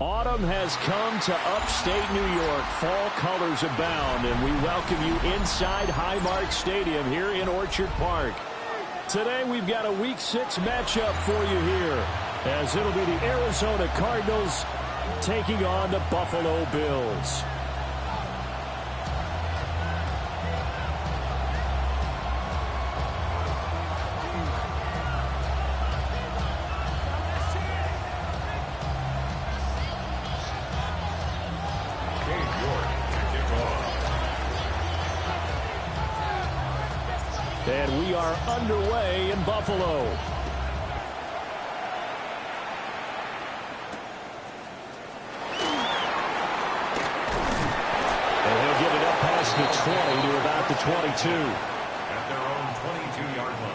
Autumn has come to upstate New York. Fall colors abound, and we welcome you inside Highmark Stadium here in Orchard Park. Today we've got a Week 6 matchup for you here, as it'll be the Arizona Cardinals taking on the Buffalo Bills. And we are underway in Buffalo. And he'll get it up past the 20 to about the 22. At their own 22-yard line.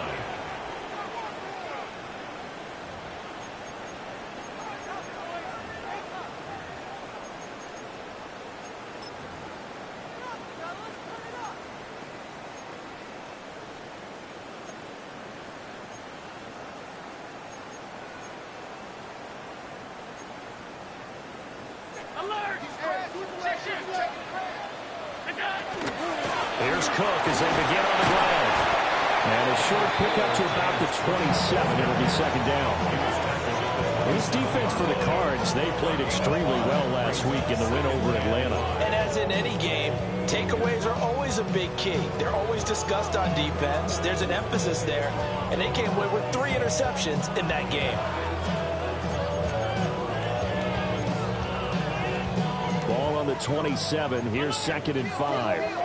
Here's Cook as they begin on the ground. And a short pickup to about the 27. It'll be second down. This defense for the Cards, they played extremely well last week in the win over Atlanta. And as in any game, takeaways are always a big key. They're always discussed on defense. There's an emphasis there. And they came away with 3 interceptions in that game. Ball on the 27. Here's 2nd and 5.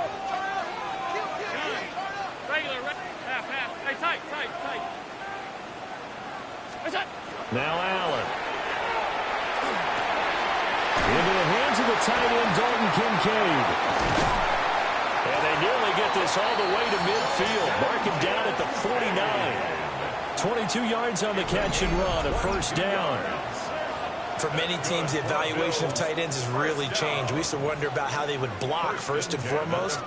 Now Allen. Into the hands of the tight end, Dalton Kincaid. And they nearly get this all the way to midfield. Mark him down at the 49. 22 yards on the catch and run, a first down. For many teams, the evaluation of tight ends has really changed. We used to wonder about how they would block first and foremost.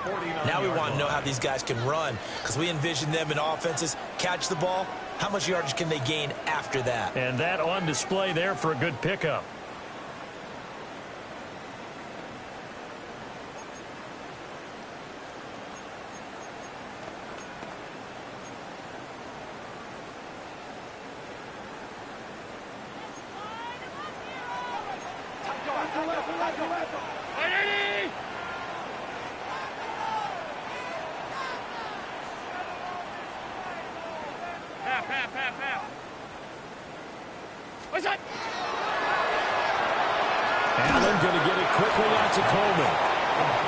Now we want to know how these guys can run, because we envision them in offenses catch the ball. How much yardage can they gain after that? And that on display there for a good pickup. Allen going to get it quickly out to Coleman.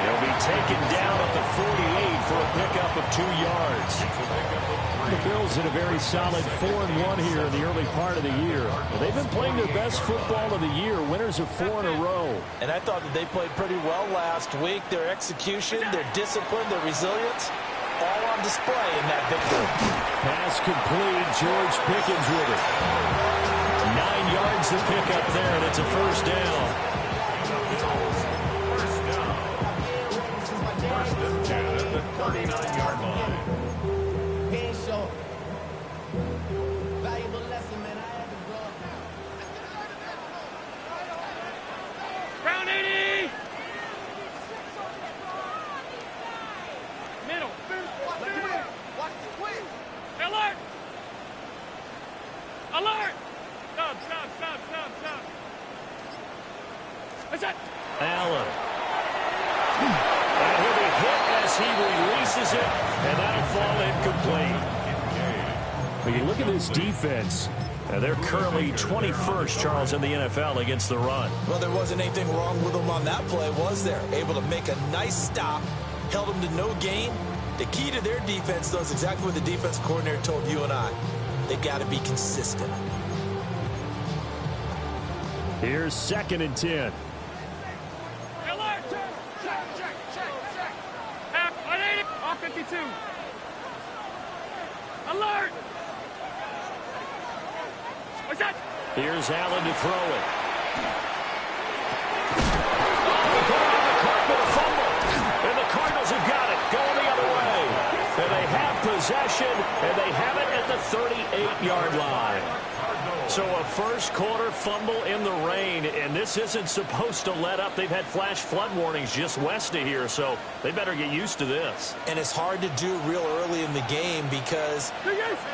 He'll be taken down at the 48 for a pickup of 2 yards. The Bills in a very solid 4-1 here in the early part of the year. They've been playing their best football of the year, winners of 4 in a row. And I thought that they played pretty well last week. Their execution, their discipline, their resilience, all on display in that victory. Pass complete. George Pickens with it. 9 yards to pick up there, and it's a first down. First and 10 at the 39-yard line. Valuable lesson, man. I had to go up now. Round 80. Middle. Watch the win. Alert. Alert. Stop. What's that? Allen. And he'll be hit as he releases it, and that'll fall incomplete. When you look at this defense, they're currently 21st, Charles, in the NFL against the run. Well, there wasn't anything wrong with them on that play, was there? Able to make a nice stop, held them to no gain. The key to their defense, though, is exactly what the defense coordinator told you and I. They got to be consistent. Here's 2nd and 10. Alert. Check. Half 180. Off 52. Alert. What's that? Here's Allen to throw it. Put it on the carpet, a fumble. And the Cardinals have got it, going the other way. And they have possession, and they have it at the 38-yard line. So a first quarter fumble in the rain, and this isn't supposed to let up. They've had flash flood warnings just west of here, so they better get used to this. And it's hard to do real early in the game because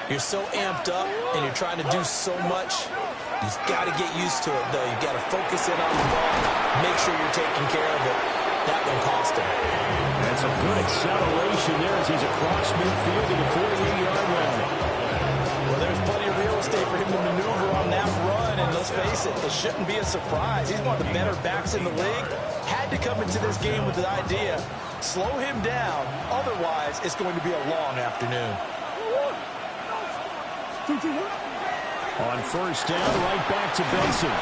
you're so amped up and you're trying to do so much. You've got to get used to it, though. You've got to focus in on the ball, make sure you're taking care of it. That one cost him. That's a good acceleration there as he's across midfield to the 48-yard line. Well, there's plenty of real estate for him to maneuver on that run, and let's face it, it shouldn't be a surprise. He's one of the better backs in the league. Had to come into this game with the idea, slow him down, otherwise it's going to be a long afternoon. On first down, right back to Benson.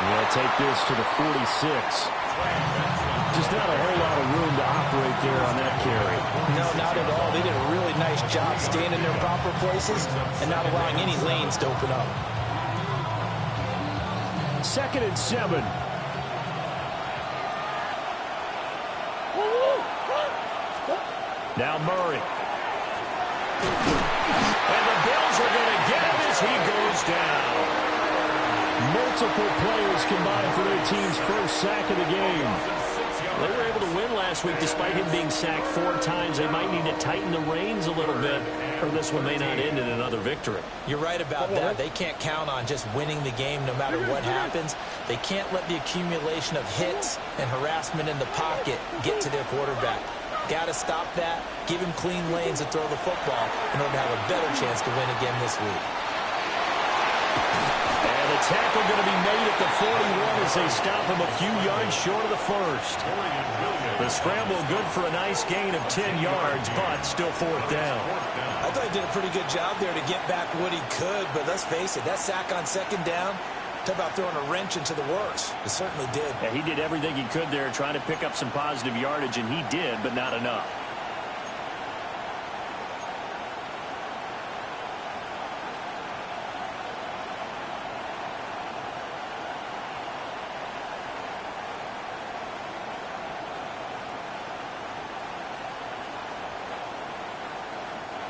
We'll take this to the 46. Just not a whole lot of room to operate there on that carry. No, not at all. They did a really nice job staying in their proper places and not allowing any lanes to open up. 2nd and 7. Now Murray. And the Bills are going to get him as he goes down. Multiple players combined for their team's first sack of the game. They were able to win last week despite him being sacked 4 times. They might need to tighten the reins a little bit, or this one may not end in another victory. You're right about that. They can't count on just winning the game no matter what happens. They can't let the accumulation of hits and harassment in the pocket get to their quarterback. Got to stop that, give him clean lanes to throw the football in order to have a better chance to win again this week. And the tackle going to be made at the 41 as they stop him a few yards short of the first. The scramble good for a nice gain of 10 yards, but still 4th down. I thought he did a pretty good job there to get back what he could, but let's face it, that sack on 2nd down, talk about throwing a wrench into the works. It certainly did. Yeah, he did everything he could there trying to pick up some positive yardage, and he did, but not enough.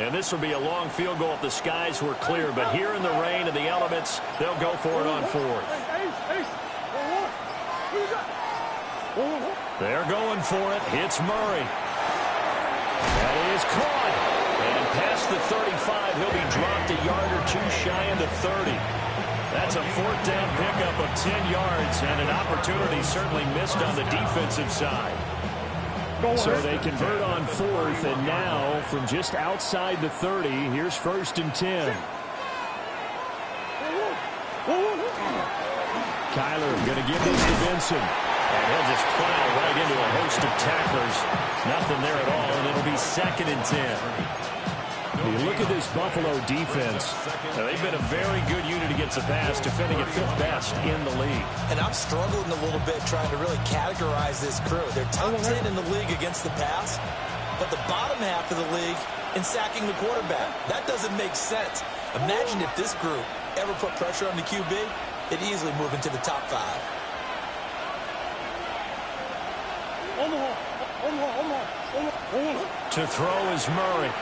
And this will be a long field goal if the skies were clear. But here in the rain and the elements, they'll go for it on 4th. They're going for it. It's Murray. That is caught. And past the 35, he'll be dropped a yard or 2 shy of the 30. That's a 4th down pickup of 10 yards and an opportunity certainly missed on the defensive side. So they convert on 4th, and now from just outside the 30, here's 1st and 10. Kyler going to give this to Benson. And he'll just plow right into a host of tacklers. Nothing there at all, and it'll be 2nd and 10. You look at this Buffalo defense. They've been a very good unit against the pass, defending at 5th best in the league. And I'm struggling a little bit trying to really categorize this crew. They're top 10 in the league against the pass, but the bottom half of the league in sacking the quarterback. That doesn't make sense. Imagine if this group ever put pressure on the QB, it'd easily move into the top 5. To throw is Murray.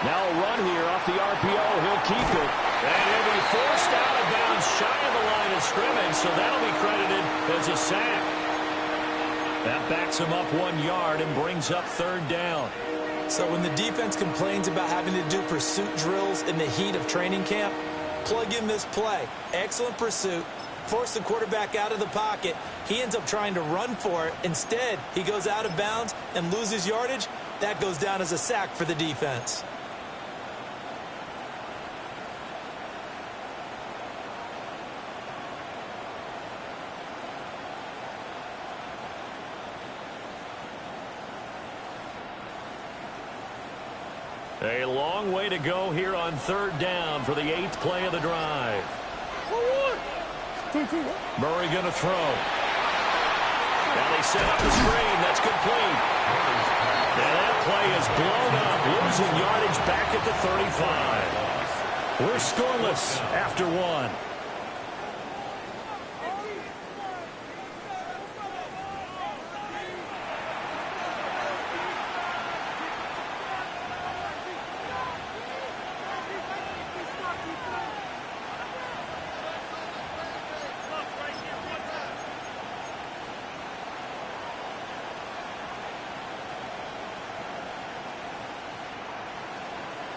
Now a run here off the RPO. He'll keep it. And he'll be forced out of bounds shy of the line of scrimmage, so that'll be credited as a sack. That backs him up 1 yard and brings up 3rd down. So when the defense complains about having to do pursuit drills in the heat of training camp, plug in this play. Excellent pursuit. Force the quarterback out of the pocket. He ends up trying to run for it. Instead, he goes out of bounds and loses yardage. That goes down as a sack for the defense. A long way to go here on 3rd down for the 8th play of the drive. Murray going to throw. Now they set up the screen. That's complete. And that play is blown up, losing yardage back at the 35. We're scoreless after 1.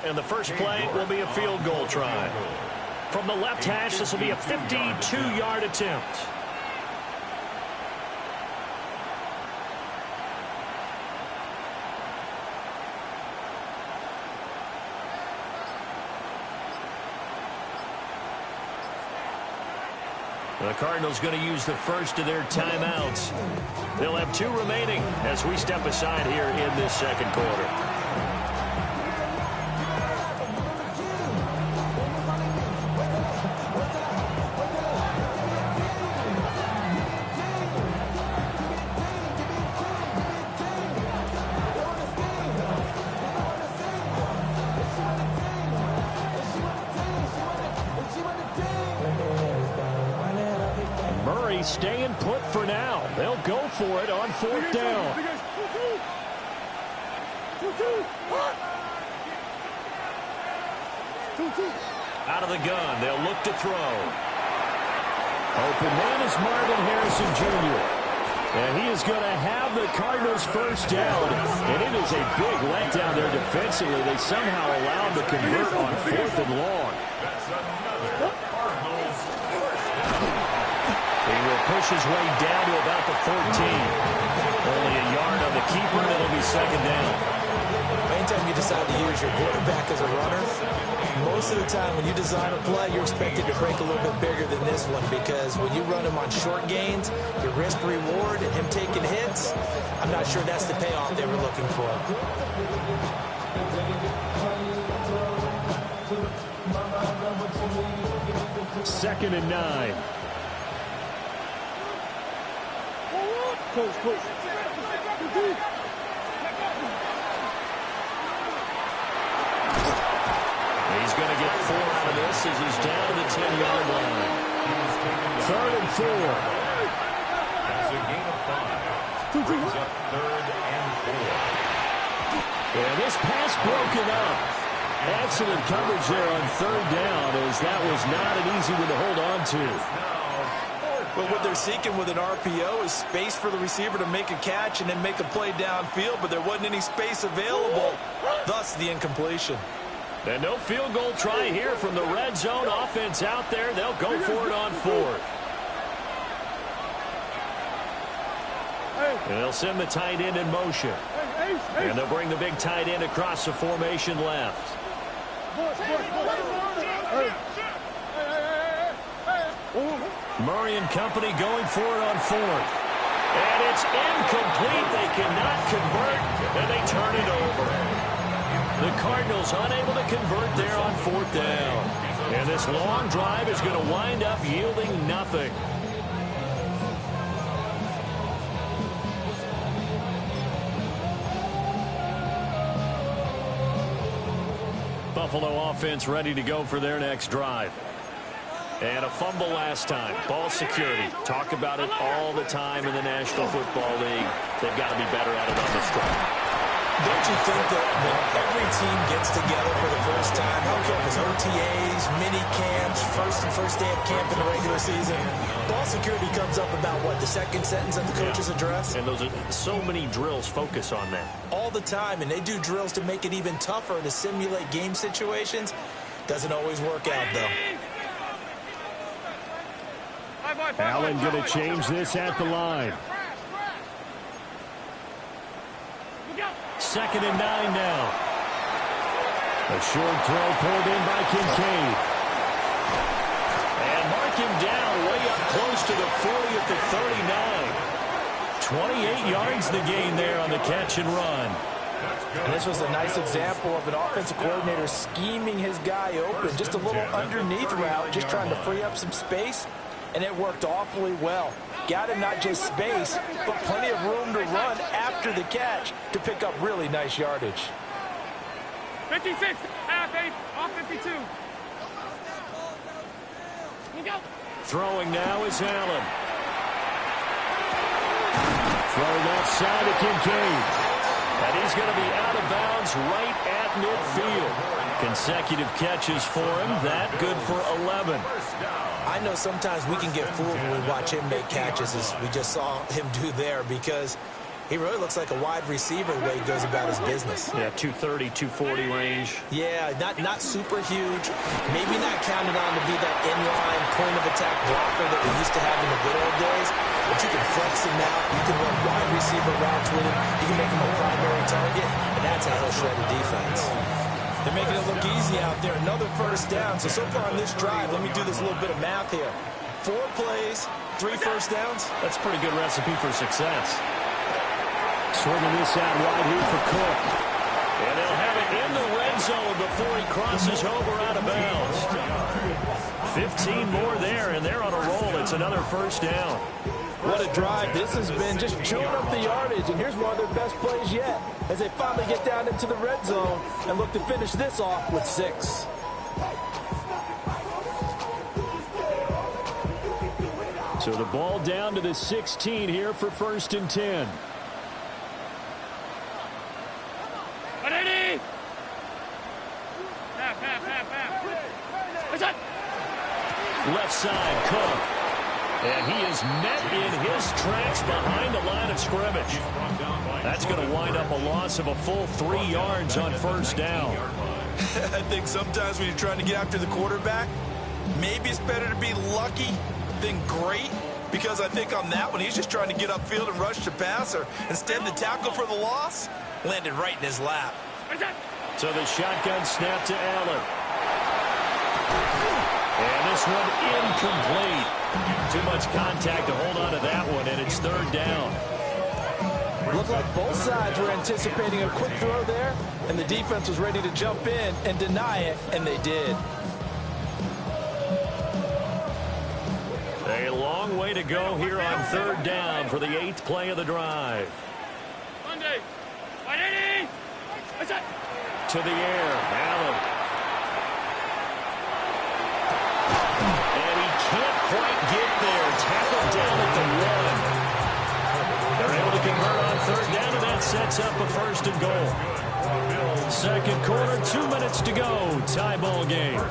And the first play will be a field goal try. From the left hash, this will be a 52-yard attempt. The Cardinals going to use the first of their timeouts. They'll have 2 remaining as we step aside here in this second quarter. Staying put for now. They'll go for it on 4th down. Out of the gun, they'll look to throw. Open man is Marvin Harrison Jr. And he is going to have the Cardinals first down. And it is a big letdown there defensively. They somehow allowed to convert on 4th and long. He will push his way down to about the 14. Only a yard on the keeper, and it'll be second down. Anytime you decide to use your quarterback as a runner, most of the time when you design a play, you're expected to break a little bit bigger than this one, because when you run him on short gains, your risk-reward and him taking hits, I'm not sure that's the payoff they were looking for. Second and 9. Close. He's going to get 4 out of this as he's down to the 10-yard line. 3rd and 4. That's a gain of 5. Brings up 3rd and 4. And this pass broken up. Excellent coverage there on 3rd down, as that was not an easy one to hold on to. But what they're seeking with an RPO is space for the receiver to make a catch and then make a play downfield, but there wasn't any space available, thus the incompletion. And no field goal try here from the red zone offense out there. They'll go for it on 4th. And they'll send the tight end in motion. And they'll bring the big tight end across the formation left. Murray and company going for it on 4th. And it's incomplete. They cannot convert, and they turn it over. The Cardinals unable to convert there on 4th down. And this long drive is going to wind up yielding nothing. Buffalo offense ready to go for their next drive. And a fumble last time. Ball security. Talk about it all the time in the National Football League. They've got to be better at it on this drive. Don't you think that when every team gets together for the first time, I don't care if it's OTAs, mini camps, first day of camp in the regular season, ball security comes up about, what, the second sentence of the coach's address? And those are so many drills focus on that. All the time, and they do drills to make it even tougher to simulate game situations. Doesn't always work out, though. Allen going to change this at the line. 2nd and 9 now. A short throw pulled in by Kincaid. And mark him down way up close to the 40 at the 39. 28 yards the gain there on the catch and run. And this was a nice example of an offensive coordinator scheming his guy open. Just a little underneath route, just trying to free up some space. And it worked awfully well. Got him not just space, but plenty of room to run after the catch to pick up really nice yardage. 56, half 8, off 52. Throwing now is Allen. Throw left side to Kincaid. And he's going to be out of bounds right at midfield. Consecutive catches for him. That good for 11. I know sometimes we can get fooled when we watch him make catches, as we just saw him do there, because He really looks like a wide receiver the way he goes about his business. Yeah, 230, 240 range. Yeah, not super huge. Maybe not counted on to be that inline point-of-attack blocker that we used to have in the good old days. But you can flex him out. You can run wide receiver routes with him. You can make him a primary target, and that's how he'll shred the defense. They're making it look easy out there. Another first down. So far on this drive, let me do this little bit of math here. 4 plays, 3 first downs. That's a pretty good recipe for success. Swinging this out wide here for Cook. And they'll have it in the red zone before he crosses over out of bounds. 15 more there, and they're on a roll. It's another first down. What a drive this has been, just chewing up the yardage. And here's one of their best plays yet as they finally get down into the red zone and look to finish this off with 6. So the ball down to the 16 here for 1st and 10. Ready? Half. Left side, Cook. And he is met in his tracks behind the line of scrimmage. That's going to wind up a loss of a full 3 yards on first down. I think sometimes when you're trying to get after the quarterback, maybe it's better to be lucky than great, because I think on that one, he's just trying to get upfield and rush the passer. Instead, the tackle for the loss landed right in his lap. So the shotgun snap to Allen. And this one incomplete. Too much contact to hold on to that one, and it's 3rd down. Looked like both sides were anticipating a quick throw there, and the defense was ready to jump in and deny it, and they did. A long way to go here on 3rd down for the 8th play of the drive. Monday. Ready? To the air, Allen. And he can't quite get there. Tackled down at the 1. They're able to convert on 3rd down, and that sets up a 1st and goal. 2nd quarter, 2 minutes to go. Tie ball game.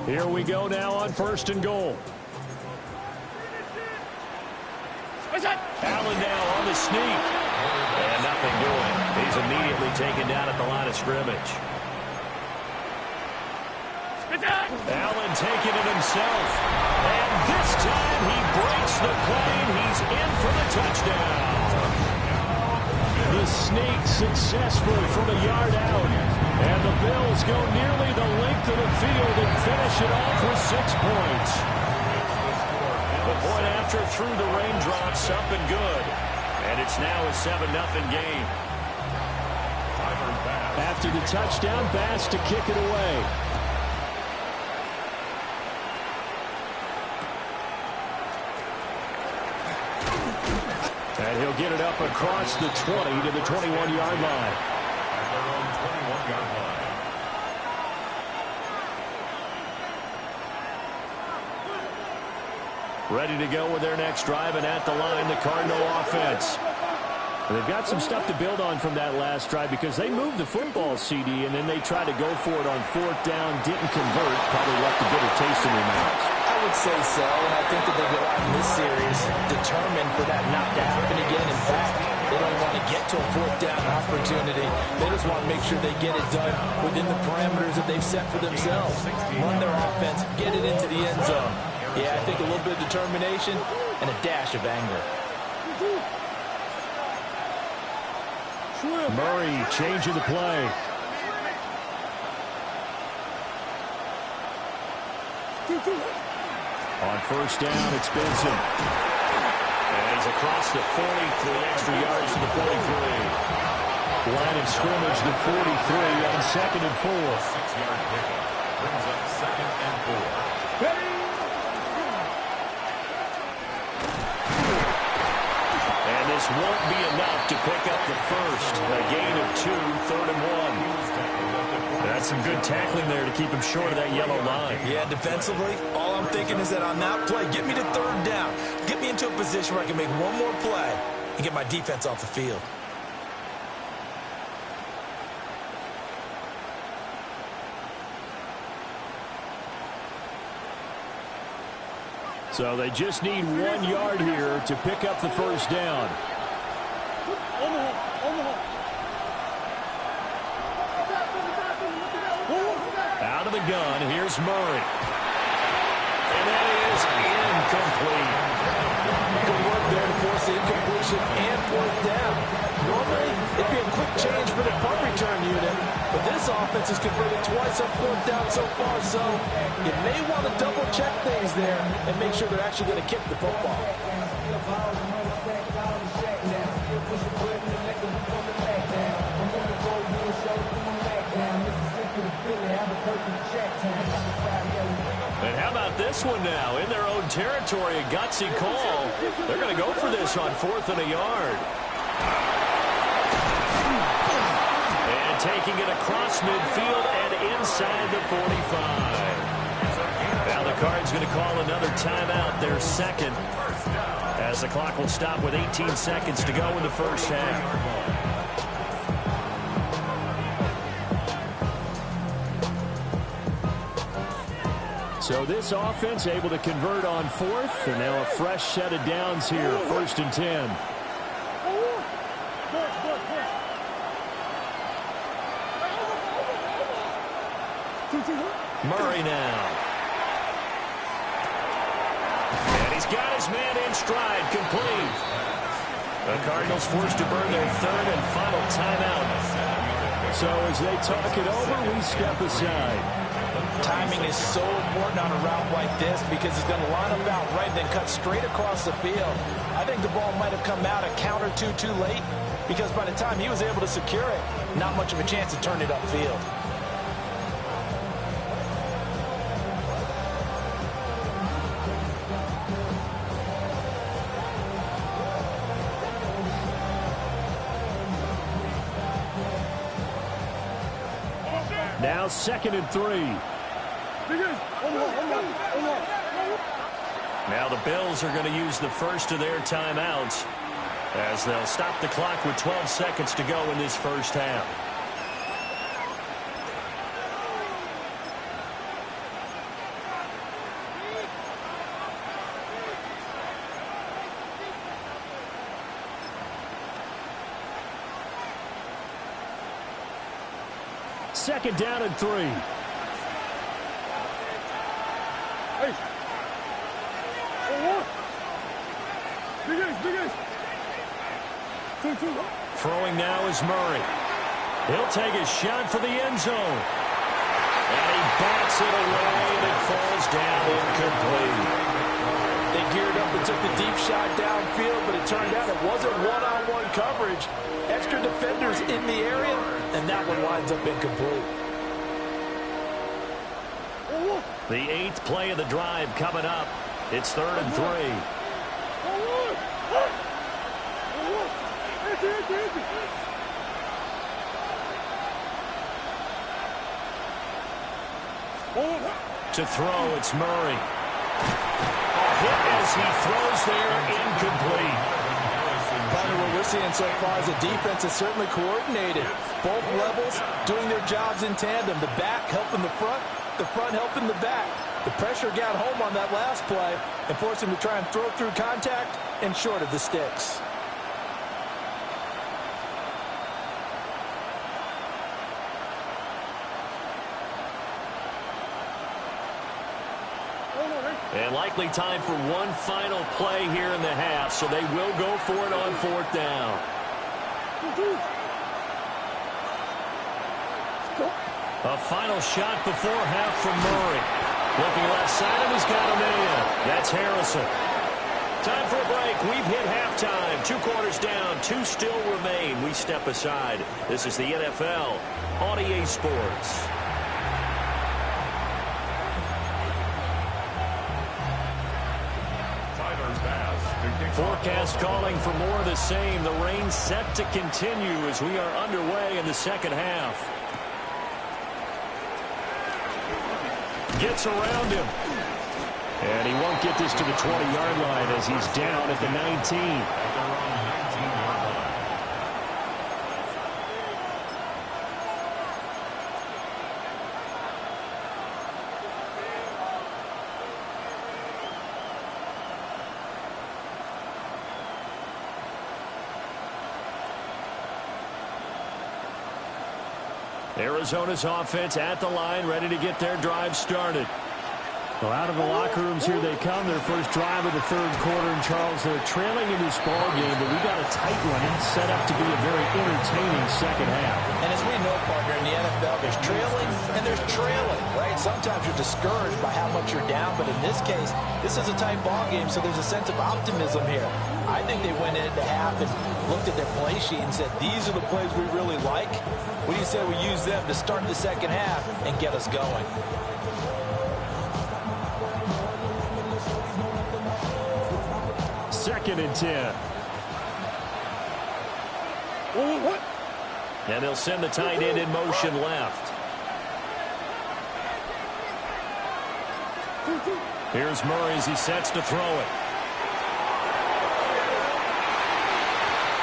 Here we go now on 1st and goal. Allen now on the sneak. And nothing doing. He's immediately taken down at the line of scrimmage. Allen taking it himself. And this time he breaks the play. He's in for the touchdown. The sneak successful from a yard out. And the Bills go nearly the length of the field and finish it off with 6 points. The point after through the raindrops, up and good. And it's now a 7-0 game. After the touchdown, Bass to kick it away. And he'll get it up across the 20 to the 21-yard line. Ready to go with their next drive, and at the line, the Cardinal offense. And they've got some stuff to build on from that last drive because they moved the football, CD, and then they tried to go for it on 4th down, didn't convert, probably left a bitter taste in their mouths. I would say so, and I think that they go out in this series determined for that not to happen again. In fact, they don't want to get to a 4th down opportunity. They just want to make sure they get it done within the parameters that they've set for themselves. Run their offense, get it into the end zone. Yeah, I think a little bit of determination and a dash of anger. Murray changing the play. On 1st down, it's Benson. And he's across the 40 for the extra yards to the 43. Line of scrimmage, the 43 on 2nd and 4. 6-yard pickup brings up 2nd and 4. And this won't be enough to pick up the first. A gain of 2, 3rd and 1. That's some good tackling there to keep him short of that yellow line. Yeah, defensively, all I'm thinking is that on that play, get me to 3rd down. Get me into a position where I can make one more play and get my defense off the field. So they just need 1 yard here to pick up the first down. Out of the gun, here's Murray. And that is incomplete. Good work there to force the incompletion and fourth down. Normally, it'd be a quick change for the punt return unit, but this offense has converted twice on fourth down so far, so you may want to double-check things there and make sure they're actually going to kick the football. And how about this one now? In their own territory, a gutsy call. They're going to go for this on 4th and a yard. And taking it across midfield and inside the 45. Now the Cards going to call another timeout, their second, as the clock will stop with 18 seconds to go in the first half. So this offense able to convert on 4th, and now a fresh set of downs here, 1st and 10. Murray now. And he's got his man in stride, complete. The Cardinals forced to burn their 3rd and final timeout. So as they talk it over, we step aside. Timing is so important on a route like this because he's going to line up out right and then cut straight across the field. I think the ball might have come out a count or two too late because by the time he was able to secure it, not much of a chance to turn it upfield. Now 2nd and 3. Now the Bills are going to use the first of their timeouts as they'll stop the clock with 12 seconds to go in this first half. Second down and 3. Throwing now is Murray. He'll take a shot for the end zone. And he bats it away and it falls down incomplete. They geared up and took the deep shot downfield, but it turned out it wasn't one-on-one coverage. Extra defenders in the area, and that one winds up incomplete. The 8th play of the drive coming up. It's 3rd and 3. To throw, it's Murray. A hit as he throws there, incomplete. Partner, what we're seeing so far is the defense is certainly coordinated. Both levels doing their jobs in tandem. The back helping the front helping the back. The pressure got home on that last play and forced him to try and throw through contact and short of the sticks. And likely time for one final play here in the half, so they will go for it on 4th down. A final shot before half from Murray. Looking left side, and he's got a man. That's Harrison. Time for a break. We've hit halftime. 2 quarters down, 2 still remain. We step aside. This is the NFL on EA Sports. Forecast calling for more of the same. The rain set to continue as we are underway in the second half. Gets around him. And he won't get this to the 20-yard line as he's down at the 19. Arizona's offense at the line, ready to get their drive started. Well, out of the locker rooms here they come. Their first drive of the third quarter. And, Charles, they're trailing in this ball game, but we got a tight one and set up to be a very entertaining second half. And as we know, partner, in the NFL, there's trailing and there's trailing, right? Sometimes you're discouraged by how much you're down, but in this case, this is a tight ball game, so there's a sense of optimism here. I think they went into half and looked at their play sheet and said, these are the plays we really like. What do you say we use them to start the second half and get us going? Second and 10. And they'll send the tight end in motion left. Here's Murray as he sets to throw it.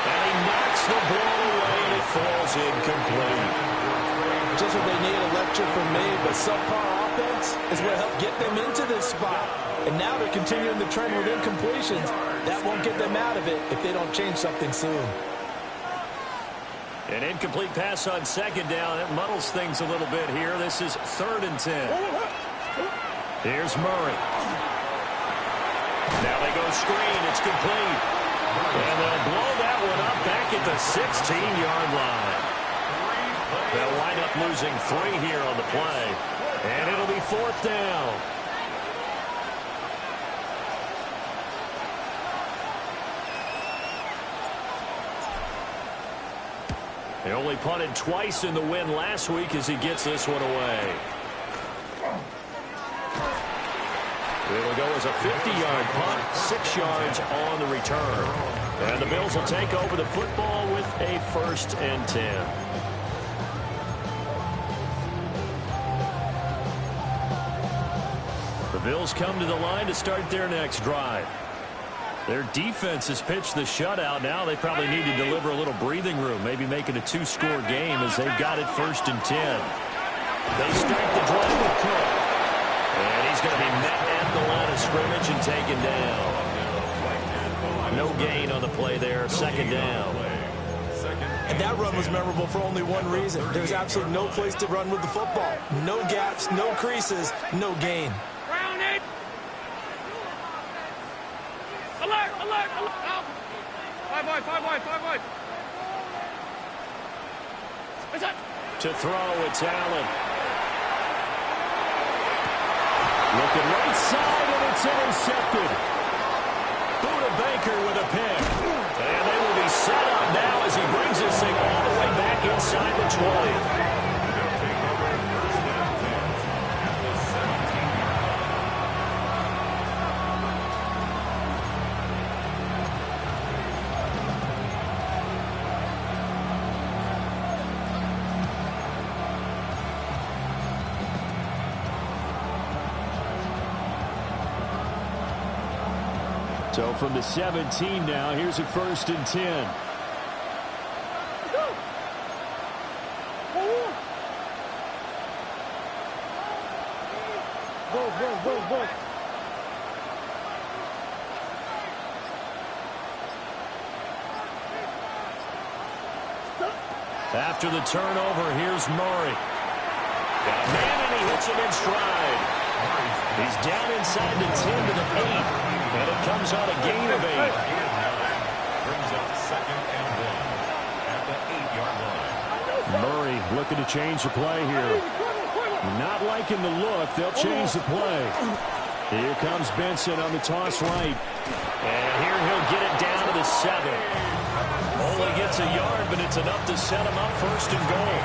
And he knocks the ball away, and it falls incomplete. Just what they need, a lecture from me, but subpar offense is what helped get them into this spot. And now they're continuing the trend with incompletions. That won't get them out of it if they don't change something soon. An incomplete pass on second down. It muddles things a little bit here. This is 3rd and 10. Here's Murray. Now they go screen. It's complete. And they'll blow that one up back at the 16-yard line. They'll wind up losing 3 here on the play. And it'll be 4th down. They only punted twice in the win last week as he gets this one away. It'll go as a 50-yard punt, 6 yards on the return. And the Bills will take over the football with a 1st and 10. The Bills come to the line to start their next drive. Their defense has pitched the shutout. Now they probably need to deliver a little breathing room, maybe make it a 2-score game as they've got it 1st and 10. They start the drive with Cook. And he's going to be met at the line of scrimmage and taken down. No gain on the play there, 2nd down. And that run was memorable for only one reason. There's absolutely no place to run with the football. No gaps, no creases, no gain. Round 8. Alert, alert, alert. Out. 5 wide, 5 wide, 5 wide. What's that? To throw, it's Allen. Looking right side, and it's intercepted. Buda Baker with a pick. And they will be set up now as he brings this thing all the way back inside the 20. So from the 17 now, here's a 1st and 10. Go. After the turnover, here's Murray. Got a man, and he hits him in stride. He's down inside the 10 to the 8. And it comes on a gain of 8. Brings up 2nd and 1 at the 8-yard line. Murray looking to change the play here. Not liking the look. They'll change the play. Here comes Benson on the toss right. And here he'll get it down to the 7. Only gets a yard, but it's enough to set him up 1st and goal.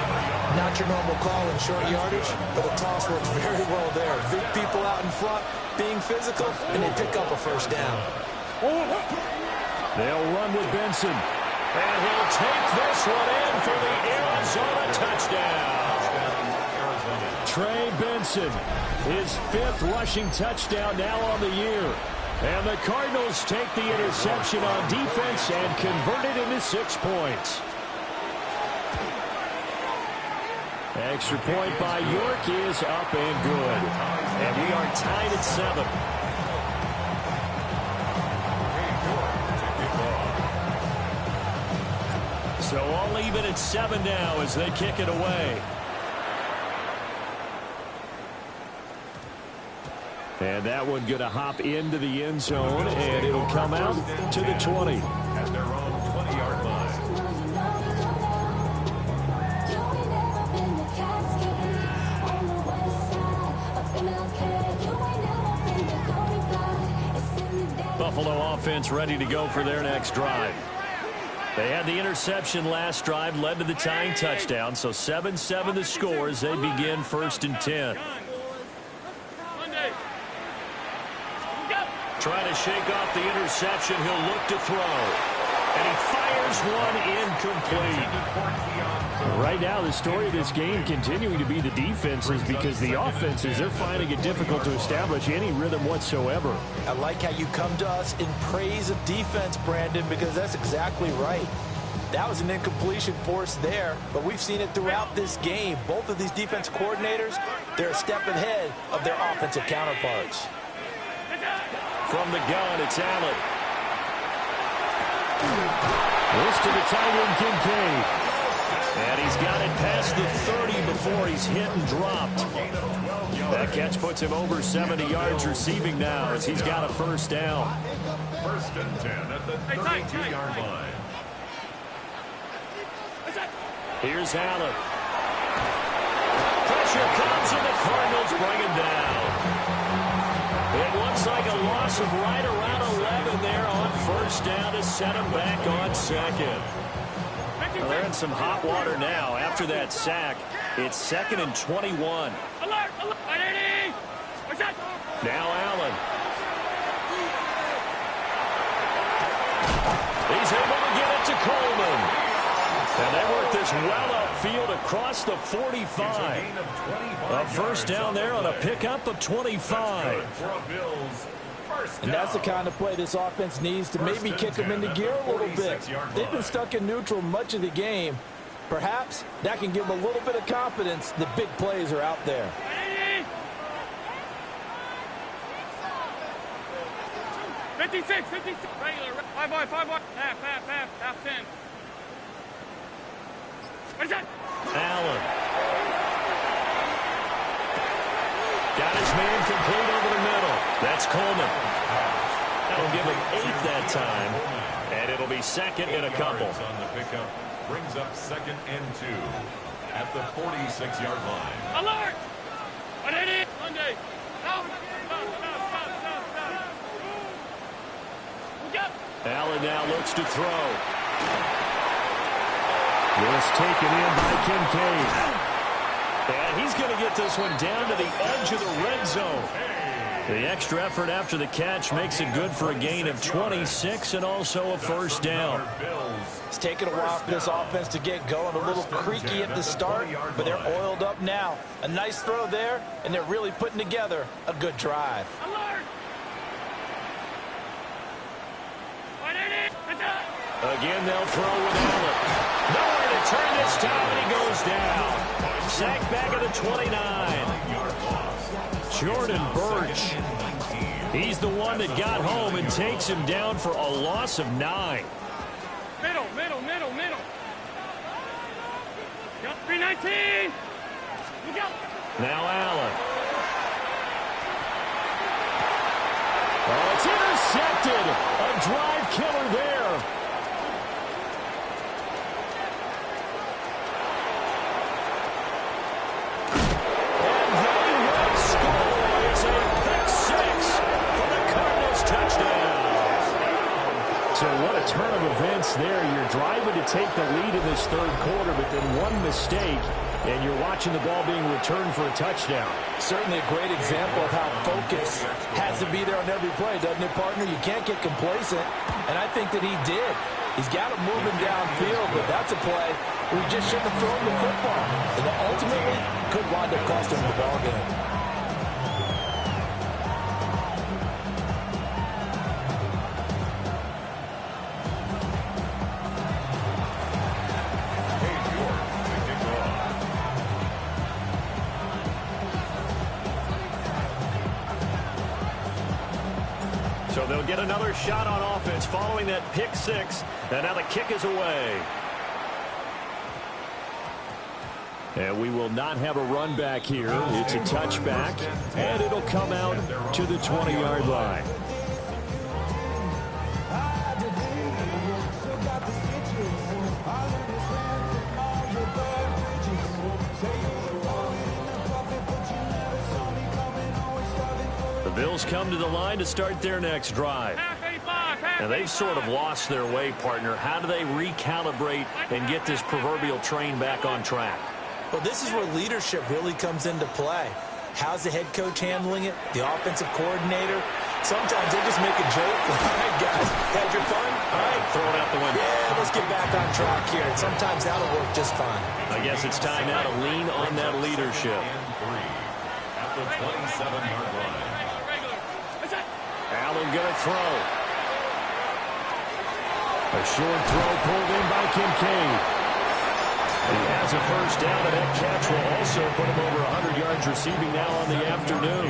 Not your normal call in short yardage, but the toss works very well there. Big people out in front, being physical, and they pick up a 1st down. They'll run with Benson. And he'll take this one in for the Arizona touchdown. Trey Benson, his 5th rushing touchdown now on the year. And the Cardinals take the interception on defense and convert it into 6 points. Extra point by York is up and good. And we are tied at 7. So all even at 7 now as they kick it away. And that one going to hop into the end zone, and it'll come out to the 20. At their own 20-yard line. Buffalo offense ready to go for their next drive. They had the interception last drive, led to the tying touchdown, so 7-7 the score as they begin 1st and 10. Trying to shake off the interception. He'll look to throw. And he fires one incomplete. Right now, the story of this game continuing to be the defenses, because the offenses, they're finding it difficult to establish any rhythm whatsoever. I like how you come to us in praise of defense, Brandon, because that's exactly right. That was an incompletion forced there, but we've seen it throughout this game. Both of these defense coordinators, they're a step ahead of their offensive counterparts. From the gun, it's Allen. This to the tight end, Kincaid. And he's got it past the 30 before he's hit and dropped. That catch puts him over 70 yards receiving now as he's got a first down. 1st and 10 at the 32-yard line. Here's Allen. Pressure comes and the Cardinals bring him down. It looks like a loss of right around 11 there on first down to set him back on 2nd. Well, they're in some hot water now after that sack. It's 2nd and 21. Alert! Now Allen. He's able to get it to Coleman. And they work this well upfield across the 45. A first down there on a pickup of 25. And that's the kind of play this offense needs to maybe kick them into gear a little bit. They've been stuck in neutral much of the game. Perhaps that can give them a little bit of confidence. The big plays are out there. 56, regular, 5 wide, half 10. What is that? Allen. Got his man complete over the middle. That's Coleman. That'll give him 8 that time. And it'll be 2nd and a couple. On the pickup brings up 2nd and 2 at the 46-yard line. Alert! Monday. Out. Allen now looks to throw. This taken in by Kincaid. And he's going to get this one down to the edge of the red zone. The extra effort after the catch makes it good for a gain of 26 and also a first down. It's taken a while for this offense to get going. A little creaky at the start, but they're oiled up now. A nice throw there, and they're really putting together a good drive. Alert! Again, they'll throw with Allen. Nowhere to turn this time, and he goes down. Sacked back at the 29. Jordan Burch. He's the one that got home and takes him down for a loss of 9. Middle. 319. Look out. Now Allen. Oh, it's intercepted. A drive killer there. And they will score. It's a pick 6 for the Cardinals touchdown. So what a turn of events there. You're driving to take the lead in this third quarter, but then one mistake, and you're watching the ball being returned for a touchdown. Certainly a great example of how focus has to be there on every play, doesn't it, partner? You can't get complacent, and I think that he did. He's got it moving downfield, but that's a play where he just shouldn't have thrown the football. And ultimately, could wind up costing him the ball game. So they'll get another shot on offense following that pick 6. And now the kick is away. And we will not have a run back here. It's a touchback, and it'll come out to the 20-yard line. The Bills come to the line to start their next drive. Now, they've sort of lost their way, partner. How do they recalibrate and get this proverbial train back on track? Well, this is where leadership really comes into play. How's the head coach handling it? The offensive coordinator? Sometimes they just make a joke. All right, guys, had your fun? All right, throw it out the window. Yeah, let's get back on track here. And sometimes that'll work just fine. I guess it's time now to lean on that leadership. At the 27-yard line. Allen going to throw. A short throw pulled in by Kincaid. He has a first down, and that catch will also put him over 100 yards receiving now on the afternoon.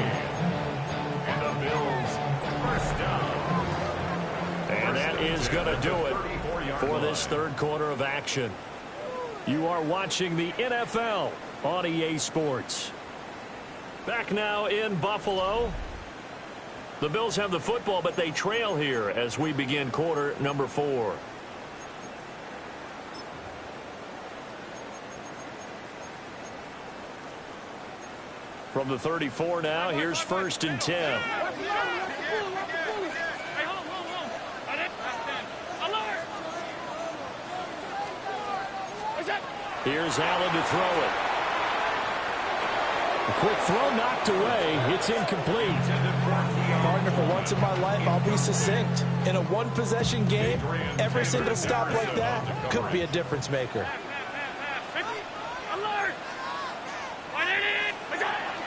And the Bills, first down. And that is going to do it for this third quarter of action. You are watching the NFL on EA Sports. Back now in Buffalo. The Bills have the football, but they trail here as we begin quarter number 4. From the 34 now, here's 1st and 10. Here's Allen to throw it. A quick throw knocked away. It's incomplete. Partner, for once in my life, I'll be succinct. In a one-possession game, every single stop like that could be a difference maker.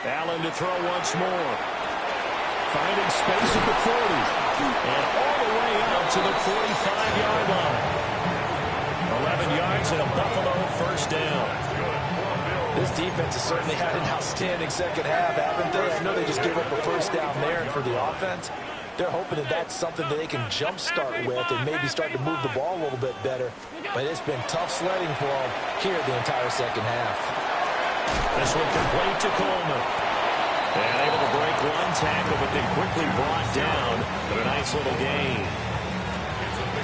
Allen to throw once more. Finding space at the 40. And all the way out to the 45-yard line. 11 yards and a Buffalo first down. This defense has certainly had an outstanding second half, haven't they? I know they just gave up a first down there, and for the offense, they're hoping that that's something that they can jumpstart with and maybe start to move the ball a little bit better. But it's been tough sledding for them here the entire second half. This one complete to Coleman. And able to break one tackle, but then quickly brought down for a nice little gain.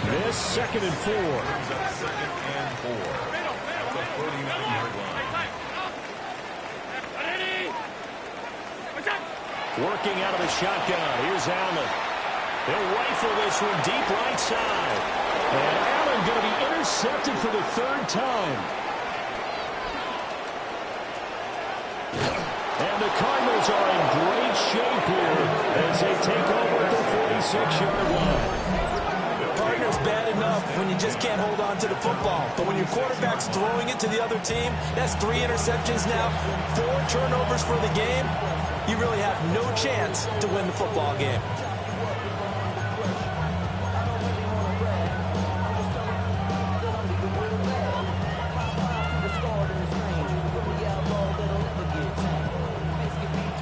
This 2nd and 4. 2nd and 4 at the 39-yard line. Working out of the shotgun. Here's Allen. He'll rifle this one deep right side. And Allen going to be intercepted for the 3rd time. And the Cardinals are in great shape here as they take over at the 46-yard line. Partner's bad enough when you just can't hold on to the football. But when your quarterback's throwing it to the other team, that's 3 interceptions now, 4 turnovers for the game. You really have no chance to win the football game.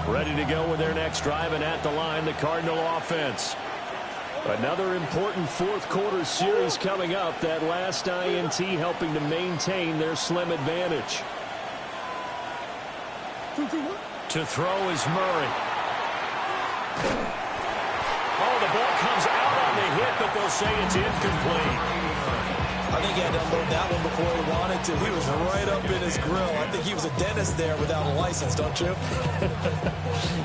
Ready to go with their next drive, and at the line, the Cardinal offense. Another important fourth quarter series coming up. That last INT helping to maintain their slim advantage. To throw is Murray. Oh, the ball comes out on the hit, but they'll say it's incomplete. I think he had to unload that one before he wanted to. He was right up in his grill. I think he was a dentist there without a license, don't you?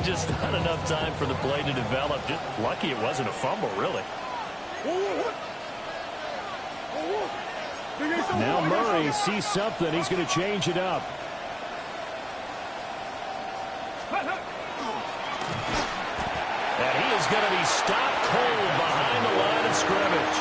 Just not enough time for the play to develop. Just lucky it wasn't a fumble, really. Now Murray sees something. He's going to change it up. And he is going to be stopped cold behind the line of scrimmage.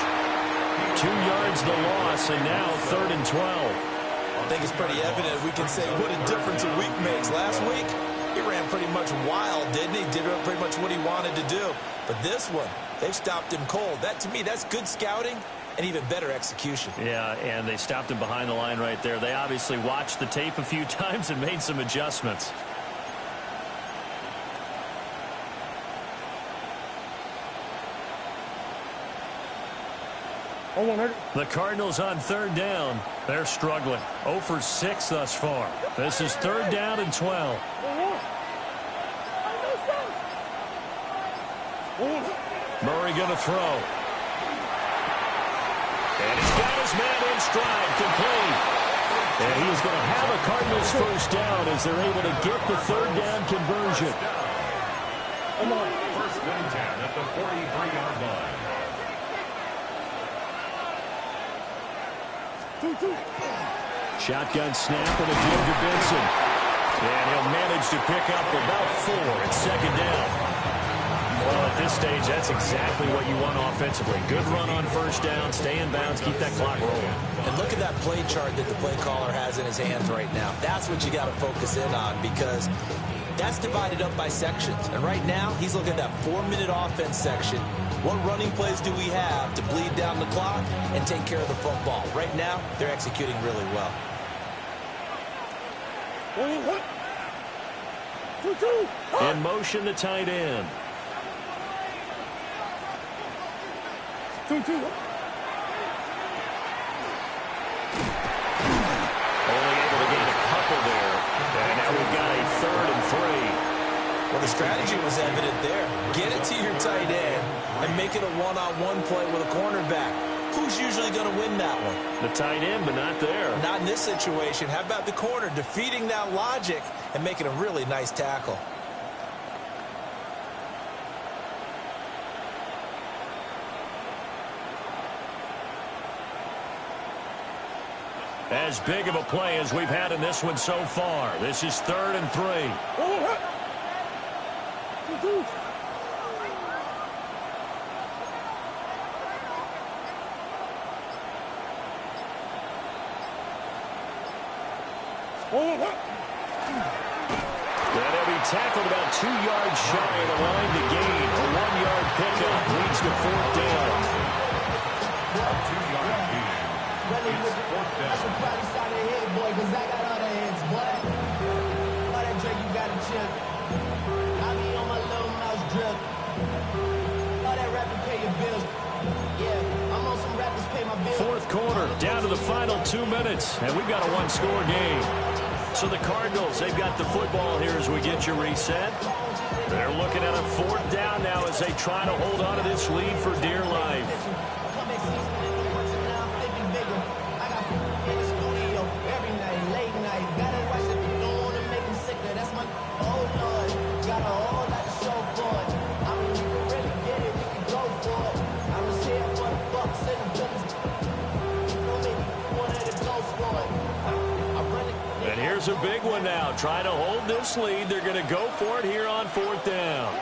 2 yards the loss, and now 3rd and 12. I think it's pretty evident. We can say what a difference a week makes. Last week, he ran pretty much wild, didn't he? Did pretty much what he wanted to do. But this one, they've stopped him cold. That, to me, that's good scouting and even better execution. Yeah, and they stopped him behind the line right there. They obviously watched the tape a few times and made some adjustments. The Cardinals on third down. They're struggling. 0 for 6 thus far. This is third down and 12. Murray going to throw. And he's got his man in stride, complete. And he is going to have a Cardinals first down as they're able to get the third down conversion. First and 10 at the 43-yard line. Shotgun snap and a give to Benson. And he'll manage to pick up about 4 at second down. Well, at this stage, that's exactly what you want offensively. Good run on first down, stay in bounds, keep that clock rolling. And look at that play chart that the play caller has in his hands right now. That's what you got to focus in on because that's divided up by sections. And right now, he's looking at that 4-minute offense section. What running plays do we have to bleed down the clock and take care of the football? Right now, they're executing really well. In motion, the tight end. Only able to gain a couple there. And now we've got a 3rd and 3. Well, the strategy was evident there. Get it to your tight end and make it a one-on-one play with a cornerback. Who's usually going to win that one? The tight end, but not there. Not in this situation. How about the corner defeating that logic and making a really nice tackle? As big of a play as we've had in this one so far. This is 3rd and 3. That heavy tackled about 2 yards shy of the line to gain. A 1-yard pickup leads to 4th down. A 2-yard gain. It's 4th I down. should probably sign a head, boy, because I got other heads, boy. Why that Drake, you got a chip? I be on my little mouse drip. All that rapping pay your bills. Yeah, I'm on some rappers pay my bills. 4th quarter, down to the final 2 minutes, and we've got a 1-score game. So the Cardinals, they've got the football here as we get you reset. They're looking at a 4th down now as they try to hold on to this lead for dear life. Comeback season in the works, and now I'm thinking bigger. I got in the studio every night, late night. Gotta watch it, don't wanna make them sicker. That's my, oh Lord. Got a whole lot to show for it. I mean, we can really get it, we can go for it. I was here for the Bucks and the Bills. Don't make me one of the ghosts for it. I run it. And here's a big one now. Trying to hold this lead. They're going to go for it here on 4th down.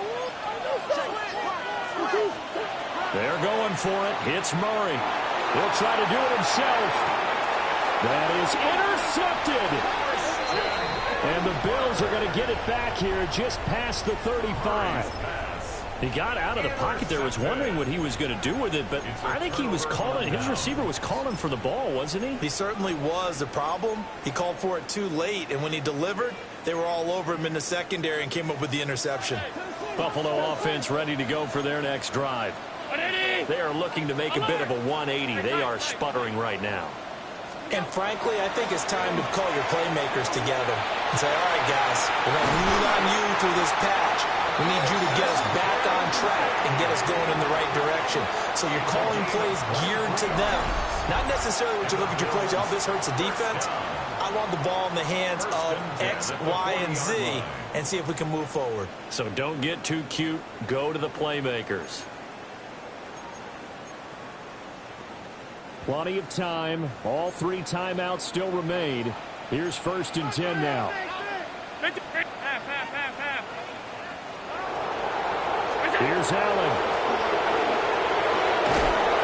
They're going for it. Hits Murray. He'll try to do it himself. That is intercepted. And the Bills are going to get it back here just past the 35. He got out of the pocket there. Was wondering what he was going to do with it, but I think he was calling. His receiver was calling for the ball, wasn't he? He certainly was. The problem, he called for it too late, and when he delivered, they were all over him in the secondary and came up with the interception. Buffalo offense ready to go for their next drive. They are looking to make a bit of a 180. They are sputtering right now. And frankly, I think it's time to call your playmakers together and say, all right, guys, we're going to lean on you through this patch. We need you to get us back on track and get us going in the right direction. So you're calling plays geared to them. Not necessarily when you look at your plays, oh, this hurts the defense. I want the ball in the hands of X, Y, and Z and see if we can move forward. So don't get too cute. Go to the playmakers. Plenty of time. All 3 timeouts still remain. Here's 1st and 10 now. Here's Allen.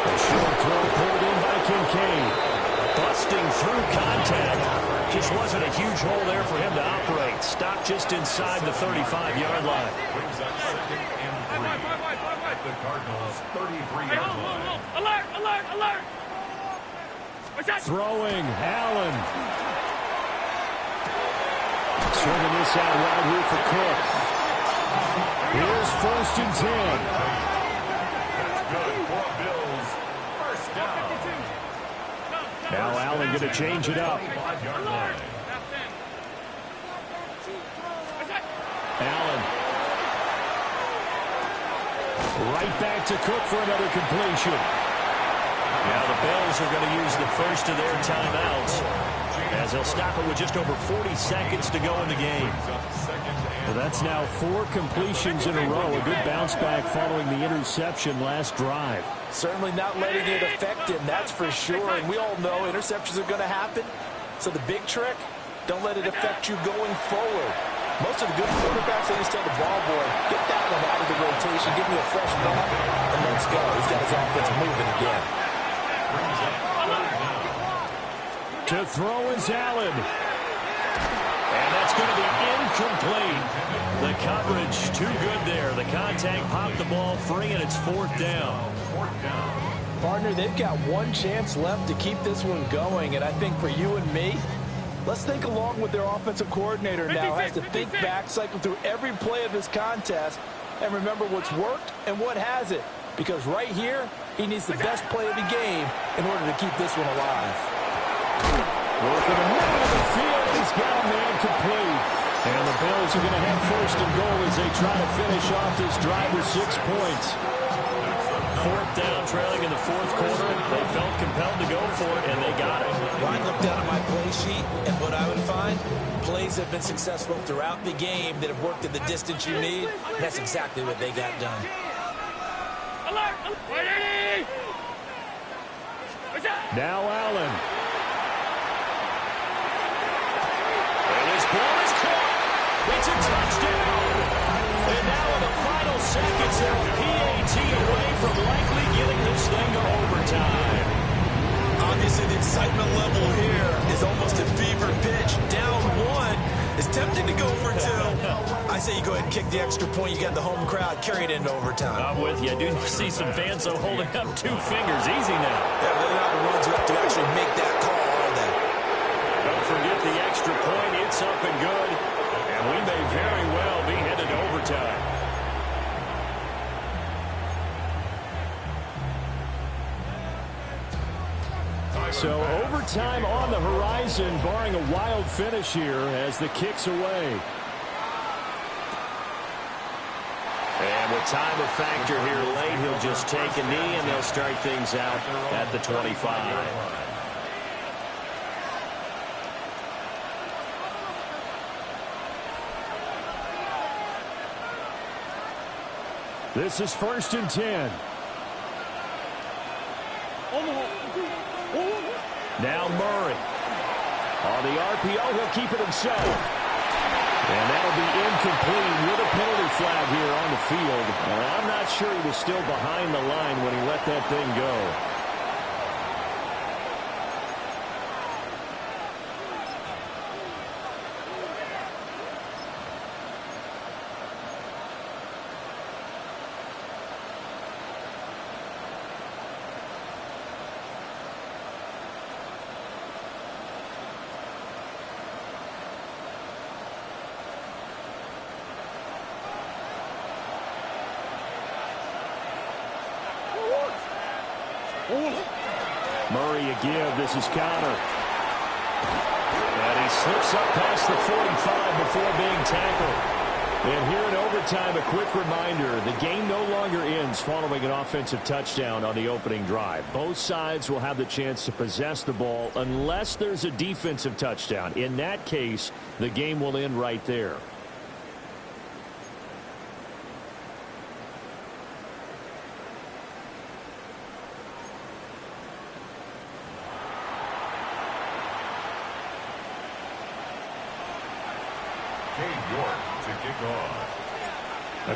A short throw pulled in by Kincaid. Busting through contact. Just wasn't a huge hole there for him to operate. Stopped just inside the 35-yard line. Brings up 2nd and 3 at the Cardinals' 33-yard line. Alert, alert, alert. Throwing, Allen. Serving this out wide here for Cook. Here's 1st and 10. That's good for Bills. First down. Now Allen going to change it up. Allen. Right back to Cook for another completion. Now the Bills are going to use the first of their timeouts, as they'll stop it with just over 40 seconds to go in the game. Well, that's now 4 completions in a row. A good bounce back following the interception last drive. Certainly not letting it affect him, that's for sure. And we all know interceptions are going to happen. So the big trick, don't let it affect you going forward. Most of the good quarterbacks, they just tell the ball boy, get that one out of the rotation, give me a fresh ball, and let's go. He's got his offense moving again. To throw is Allen. And that's going to be incomplete. The coverage too good there. The contact popped the ball free, and it's 4th down. Partner, they've got one chance left to keep this one going, and I think for you and me, let's think along with their offensive coordinator now. Has to think back, cycle through every play of this contest, and remember what's worked and what hasn't. Because right here, he needs the best play of the game in order to keep this one alive. Working the middle of the field, he's got a man complete. And the Bills are going to have 1st and goal as they try to finish off this drive with 6 points. 4th down, trailing in the 4th quarter. They felt compelled to go for it, and they got it. Ryan looked down at my play sheet, and what I would find, plays have been successful throughout the game that have worked at the distance you need. And that's exactly what they got done. Now Allen. And his ball is caught. It's a touchdown. And now in the final seconds, they're a PAT away from likely getting this thing to overtime. Obviously, the excitement level here is almost a fever pitch. Down 1. It's tempting to go for 2. I say you go ahead and kick the extra point. You got the home crowd, carry it into overtime. I'm with you. I do see some fans, though, holding up 2 fingers. Easy now. Yeah, they're not the ones who have to actually make that call, are they? Don't forget the extra point. It's up and good. And we may very well be headed to overtime. So overtime on the horizon, barring a wild finish here as the kick's away. And with time a factor here late, he'll just take a knee and they'll start things out at the 25. This is 1st and 10. Now Murray. On the RPO, he'll keep it himself. And that'll be incomplete with a penalty flag here on the field. And I'm not sure he was still behind the line when he let that thing go. Murray a give. This is Connor. And he slips up past the 45 before being tackled. And here in overtime, a quick reminder, the game no longer ends following an offensive touchdown on the opening drive. Both sides will have the chance to possess the ball unless there's a defensive touchdown. In that case, the game will end right there.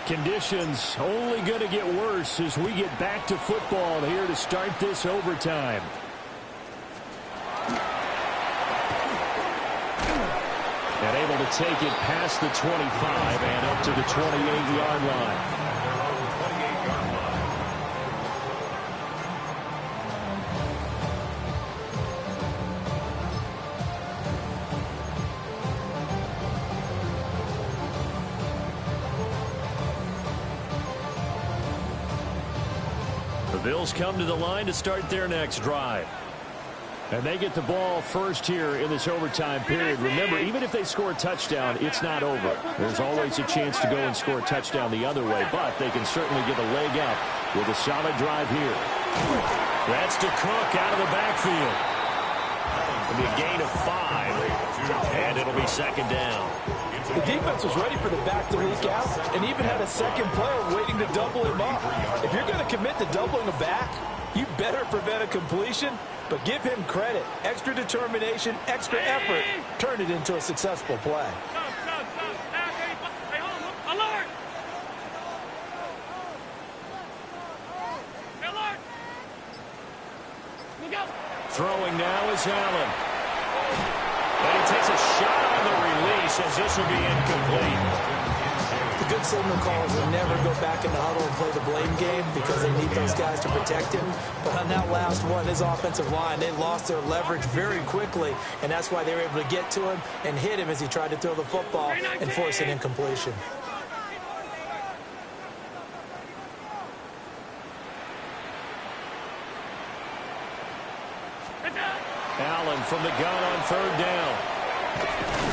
Conditions only going to get worse as we get back to football here to start this overtime. And able to take it past the 25 and up to the 28-yard line. The Bills come to the line to start their next drive. And they get the ball first here in this overtime period. Remember, even if they score a touchdown, it's not over. There's always a chance to go and score a touchdown the other way, but they can certainly get a leg up with a solid drive here. That's to Cook out of the backfield. It'll be a gain of 5, and it'll be second down. The defense was ready for the back to leak out and even had a second player waiting to double him up. If you're going to commit to doubling a back, you better prevent a completion, but give him credit. Extra determination, extra effort turned it into a successful play. Alert! Look out! Throwing now is Allen. And he takes a shot on the release as this will be incomplete. The good signal callers will never go back in the huddle and play the blame game because they need those guys to protect him. But on that last one, his offensive line, they lost their leverage very quickly, and that's why they were able to get to him and hit him as he tried to throw the football and force an incompletion. Allen from the gun on third down.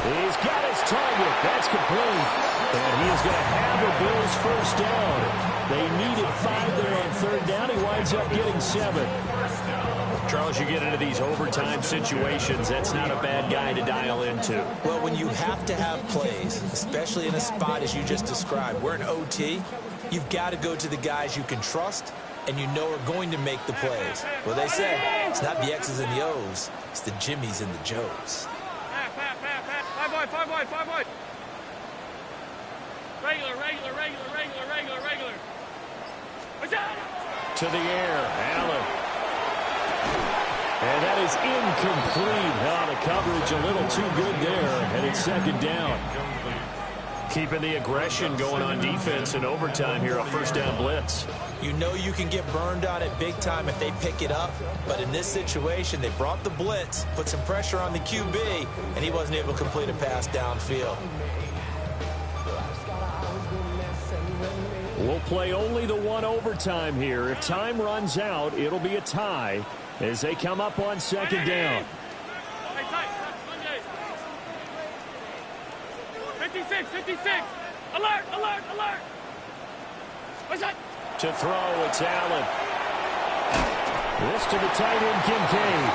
He's got his target. That's complete. And he is going to have the Bills first down. They needed 5 there on third down. He winds up getting 7. Charles, you get into these overtime situations, that's not a bad guy to dial into. Well, when you have to have plays, especially in a spot as you just described, we're in OT, you've got to go to the guys you can trust and you know are going to make the plays. Well, they say it's not the X's and the O's, it's the Jimmies and the Joes. Five wide. Regular. To the air, Allen. And that is incomplete. The coverage a little too good there, and it's second down. Keeping the aggression going on defense in overtime here, a first down blitz. You know you can get burned on it big time if they pick it up, but in this situation, they brought the blitz, put some pressure on the QB, and he wasn't able to complete a pass downfield. We'll play only the one overtime here. If time runs out, it'll be a tie as they come up on second down. 56. Alert. What's that? To throw, it's Allen. This to the tight end, Kincaid.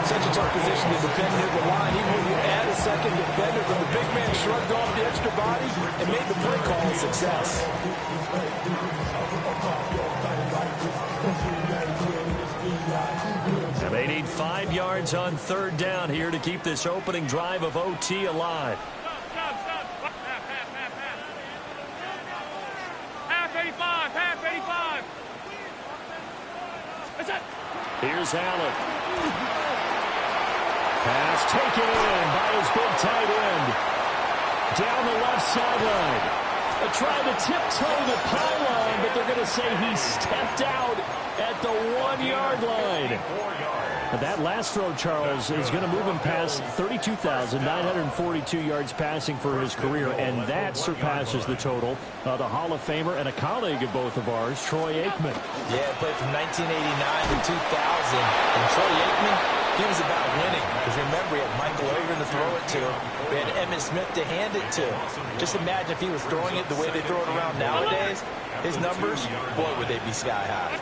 Such a tough position to defend near the line. Even when you add a second defender, but the big man shrugged off the extra body and made the play call a success. And they need 5 yards on third down here to keep this opening drive of OT alive. Stop. Half 85. What's that? Here's Allen. Pass taken in by his big tight end. Down the left sideline. They're trying to tiptoe the pylon, but they're going to say he stepped out at the 1-yard line. That last throw, Charles, is going to move him past 32,942 yards passing for his career, and that surpasses the total of the Hall of Famer and a colleague of both of ours, Troy Aikman. Yeah, played from 1989 to 2000, and Troy Aikman, he was about winning. Because remember, he had Michael Irvin to throw it to. We had Emmitt Smith to hand it to. Just imagine if he was throwing it the way they throw it around nowadays. His numbers, boy, would they be sky high.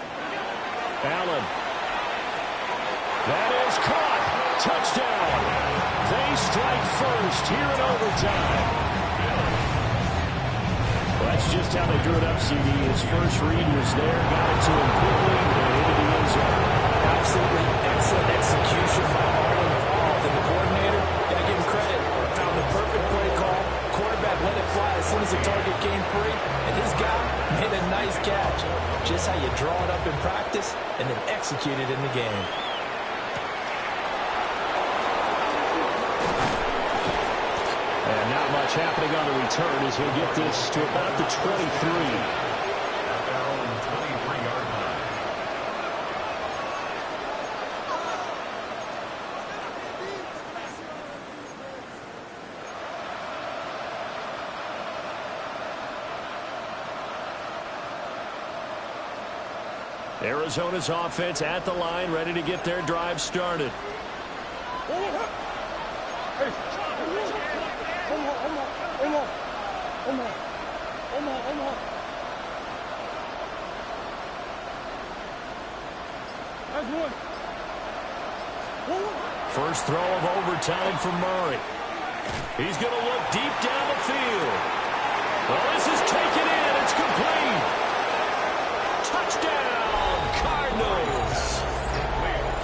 Allen. That is caught. Touchdown. They strike first here in overtime. Well, that's just how they drew it up, CD. His first read was there, got it to him quickly, and into the end zone. Absolutely excellent execution by all involved. And the coordinator, got to give him credit, found the perfect play call. Quarterback let it fly as soon as the target came free, and his guy made a nice catch. Just how you draw it up in practice and then execute it in the game. And not much happening on the return as he'll get this to about the 23. Arizona's offense at the line, ready to get their drive started. First throw of overtime for Murray. He's going to look deep down the field. Well, this is taken in. It's complete. Touchdown, Cardinals.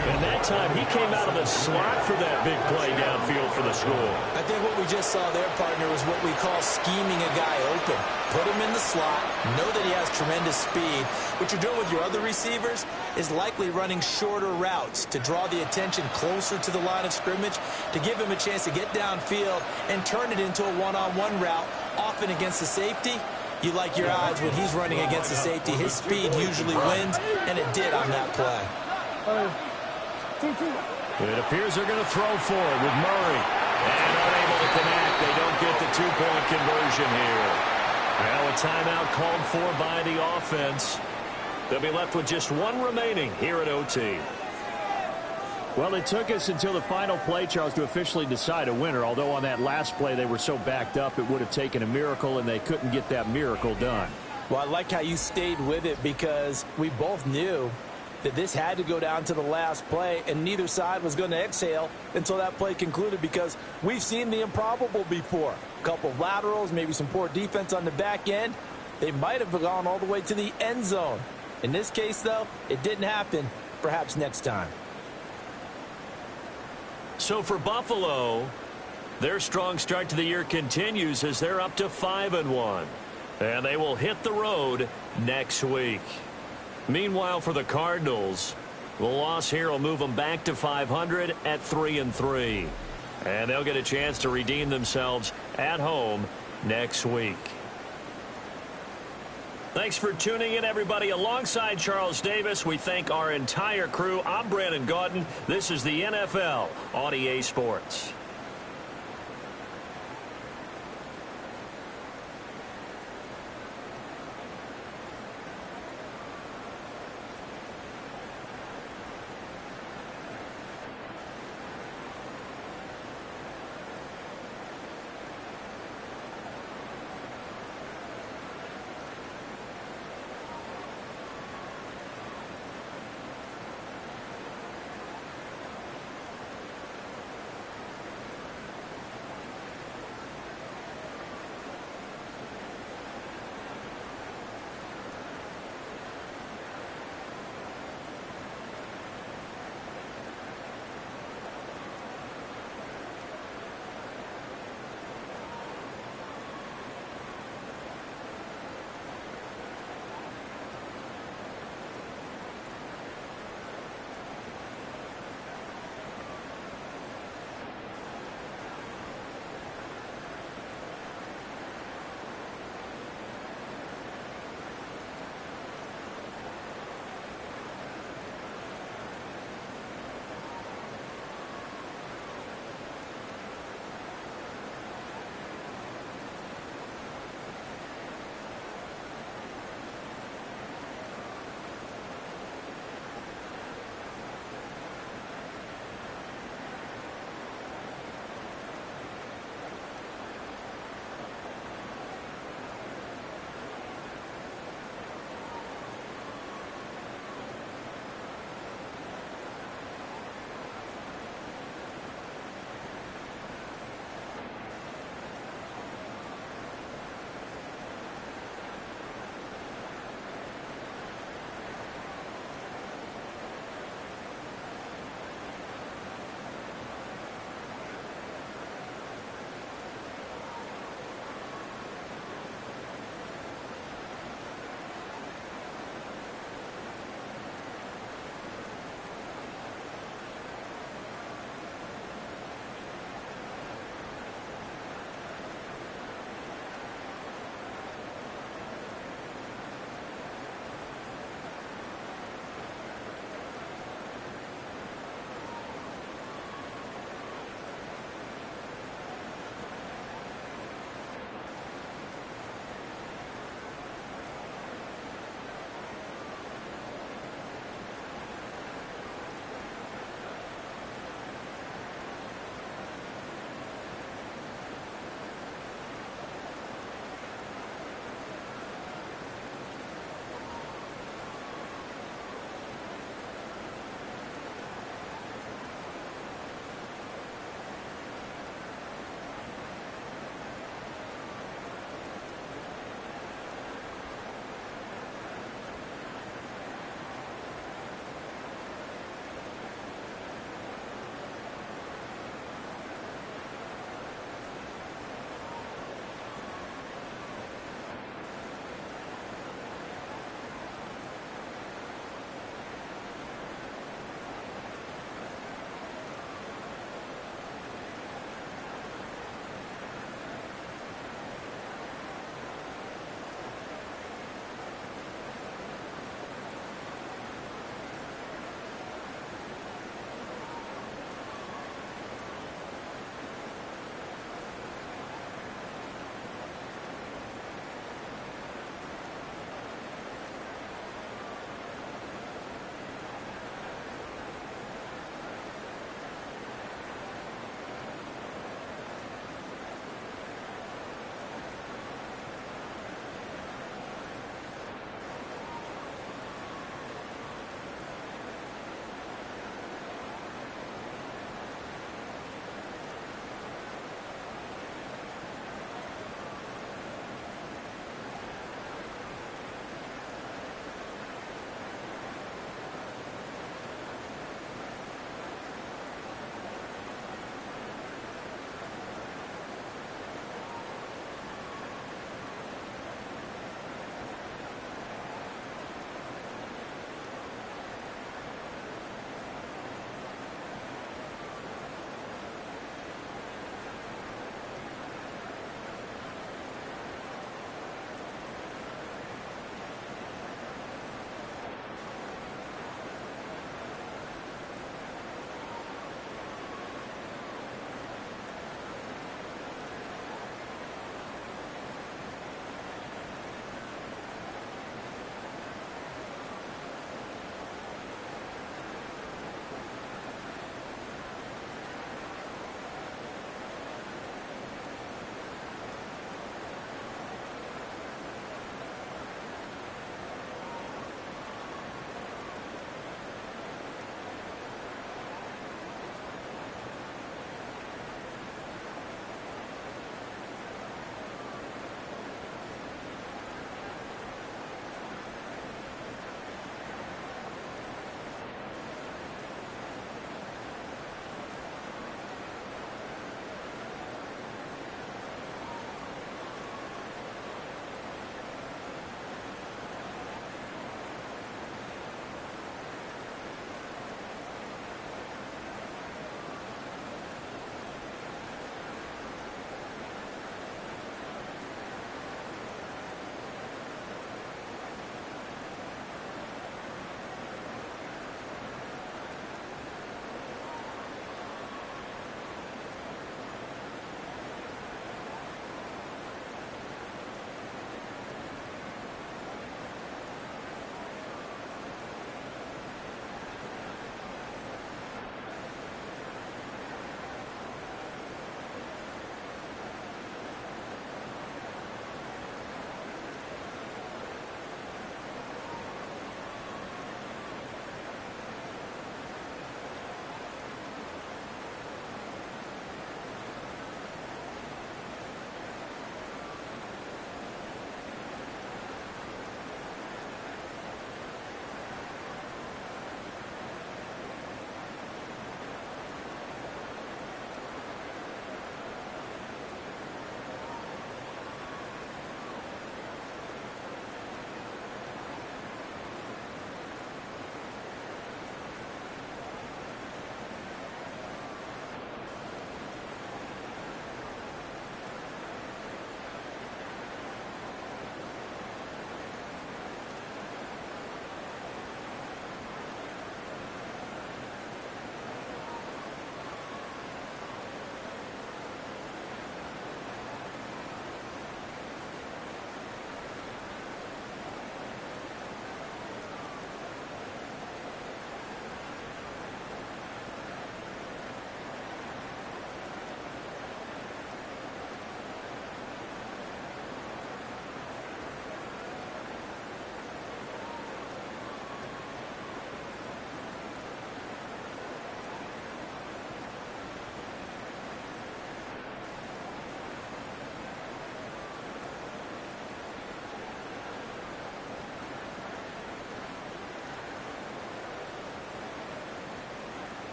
And that time he came out of the slot for that big play downfield for the score. I think what we just saw there, partner, was what we call scheming a guy open. Put him in the slot, know that he has tremendous speed. What you're doing with your other receivers is likely running shorter routes to draw the attention closer to the line of scrimmage, to give him a chance to get downfield and turn it into a one-on-one route, often against the safety. You like your odds when he's running against the safety. His speed usually wins, and it did on that play. It appears they're going to throw for it with Murray. And unable to connect. They don't get the two-point conversion here. Now a timeout called for by the offense. They'll be left with just one remaining here at OT. Well, it took us until the final play, Charles, to officially decide a winner. Although on that last play they were so backed up, it would have taken a miracle, and they couldn't get that miracle done. Well, I like how you stayed with it, because we both knew that this had to go down to the last play, and neither side was going to exhale until that play concluded, because we've seen the improbable before. A couple of laterals, maybe some poor defense on the back end. They might have gone all the way to the end zone. In this case, though, it didn't happen. Perhaps next time. So for Buffalo, their strong start to the year continues as they're up to 5-1. And they will hit the road next week. Meanwhile, for the Cardinals, the loss here will move them back to 500 at 3-3. And they'll get a chance to redeem themselves at home next week. Thanks for tuning in, everybody. Alongside Charles Davis, we thank our entire crew. I'm Brandon Gaudin. This is the NFL on EA Sports.